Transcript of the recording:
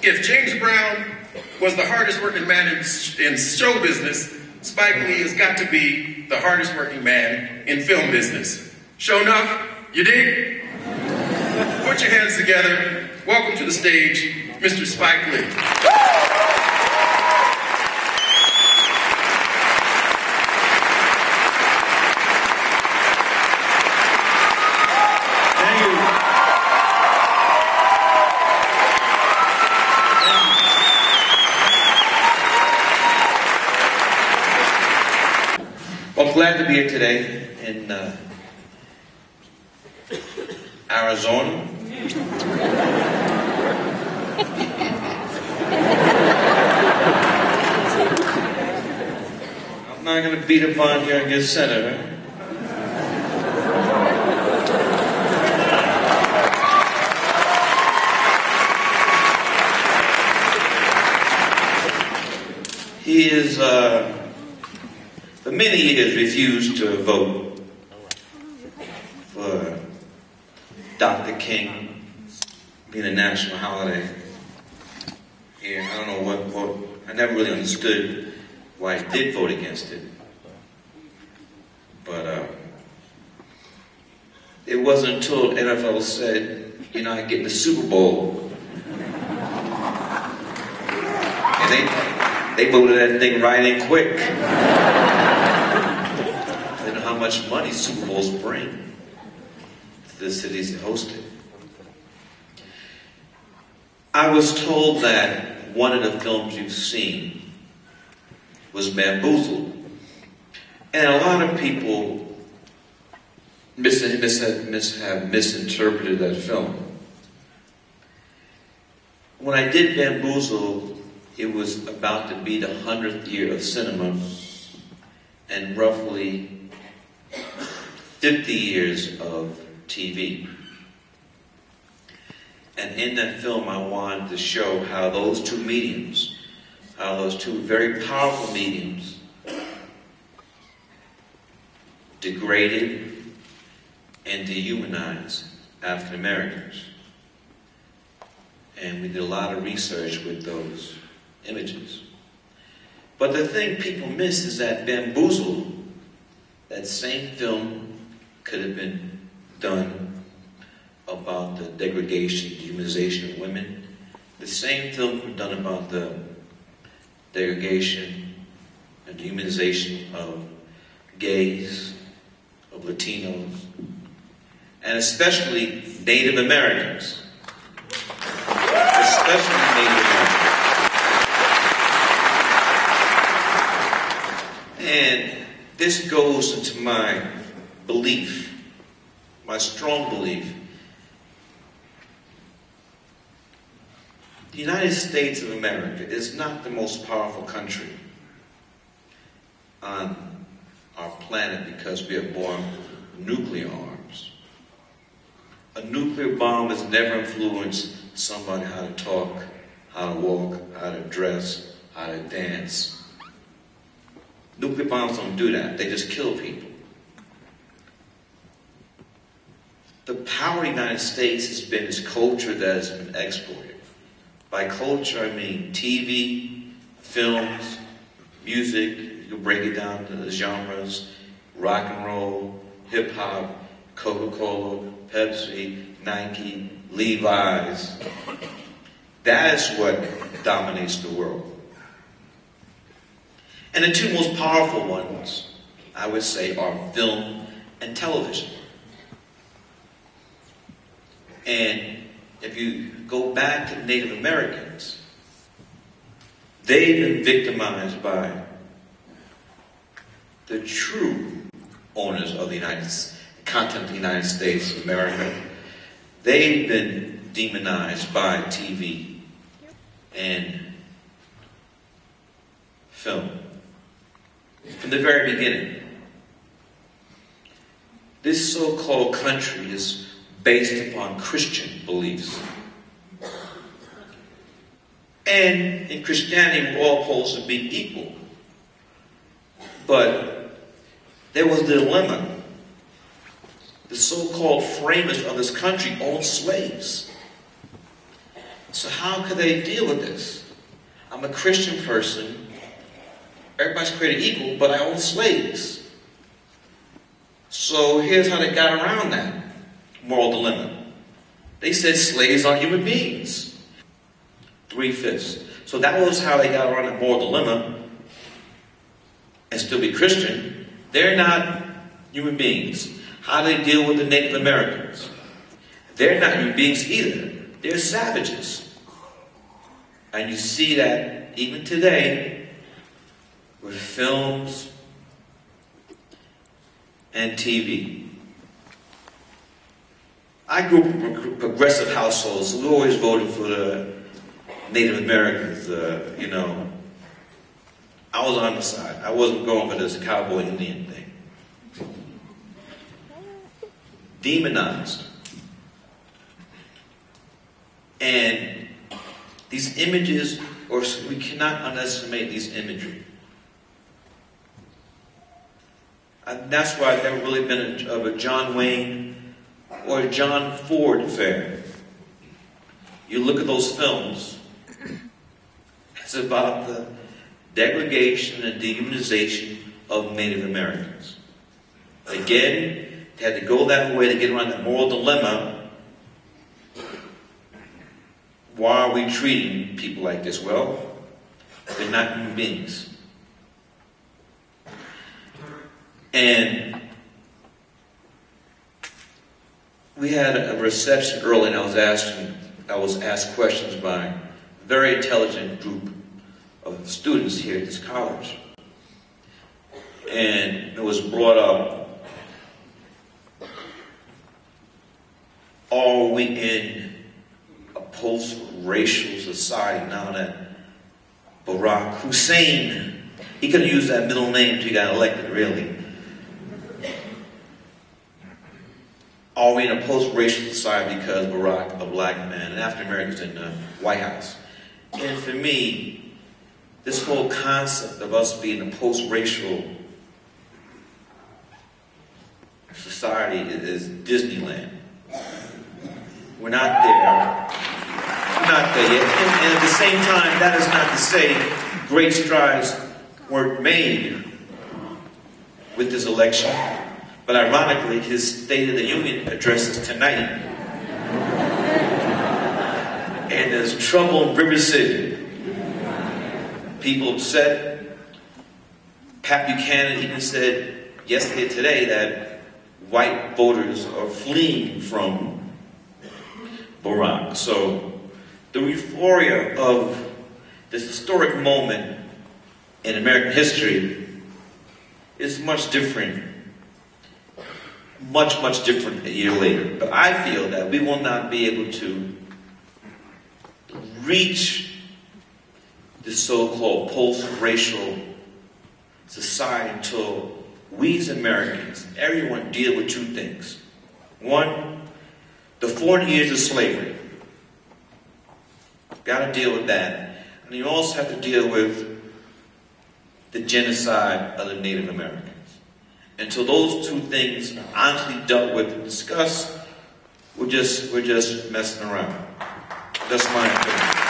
If James Brown was the hardest working man in show business, Spike Lee has got to be the hardest working man in film business. Show enough? You dig? Put your hands together. Welcome to the stage, Mr. Spike Lee. Well, glad to be here today in Arizona. I'm not going to beat up on you and get senator. He is, for many years, refused to vote for Dr. King being a national holiday here. I don't know what I never really understood why he did vote against it. But it wasn't until NFL said, you're not getting the Super Bowl. And they voted that thing right in quick. They know how much money Super Bowls bring to the cities that host it. I was told that one of the films you've seen was Bamboozled. And a lot of people have misinterpreted that film. When I did Bamboozled, it was about to be the 100th year of cinema and roughly 50 years of TV. And in that film, I wanted to show how those two mediums, how those two very powerful mediums degraded and dehumanized African Americans. And we did a lot of research with those images. But the thing people miss is that Bamboozled, that same film could have been done about the degradation, dehumanization of women. The same film could be done about the degradation and dehumanization of gays, of Latinos, and especially Native Americans. Especially Native Americans. And this goes into my belief, my strong belief. The United States of America is not the most powerful country on our planet because we are born with nuclear arms. A nuclear bomb has never influenced somebody how to talk, how to walk, how to dress, how to dance. Nuclear bombs don't do that. They just kill people. The power of the United States has been its culture that has been exported. By culture, I mean TV, films, music. You can break it down to the genres: rock and roll, hip-hop, Coca-Cola, Pepsi, Nike, Levi's. That is what dominates the world. And the two most powerful ones, I would say, are film and television. And if you go back to Native Americans, they've been victimized by the true owners of the continent of the United States of America. They've been demonized by TV and film from the very beginning. This so-called country is based upon Christian beliefs. And in Christianity, we're all supposed to be equal. But there was a dilemma. The so-called framers of this country owned slaves. So how could they deal with this? I'm a Christian person. Everybody's created equal, but I own slaves. So here's how they got around that moral dilemma. They said slaves aren't human beings. 3/5. So that was how they got around the moral dilemma and still be Christian. They're not human beings. How do they deal with the Native Americans? They're not human beings either. They're savages. And you see that even today with films and TV. I grew up in progressive households, so we always voted for the Native Americans, you know. I was on the side. I wasn't going for this cowboy Indian thing. Demonized. And these images, or we cannot underestimate these imagery. And that's why I've never really been of a John Wayne or a John Ford fan. You look at those films, it's about the degradation and dehumanization of Native Americans. Again, they had to go that way to get around the moral dilemma. Why are we treating people like this? Well, they're not human beings. And we had a reception early, and I was asked questions by a very intelligent group of students here at this college. And it was brought up, are we in a post-racial society now that Barack Hussein, he could have used that middle name until he got elected, really. Are we in a post-racial society because Barack, a black man, and African Americans in the White House? And for me, this whole concept of us being a post-racial society is Disneyland. We're not there. We're not there yet. And at the same time, that is not to say great strides weren't made with this election. But ironically, his State of the Union address is tonight. And there's trouble in River City. People upset. Pat Buchanan even said yesterday, today, that white voters are fleeing from Barack. So the euphoria of this historic moment in American history is much different. Much, much different a year later. But I feel that we will not be able to reach this so-called post-racial society until we as Americans, everyone, deal with two things. One, the 40 years of slavery. Got to deal with that. And you also have to deal with the genocide of the Native Americans. Until those two things are honestly dealt with and discussed, we're just messing around. That's my opinion.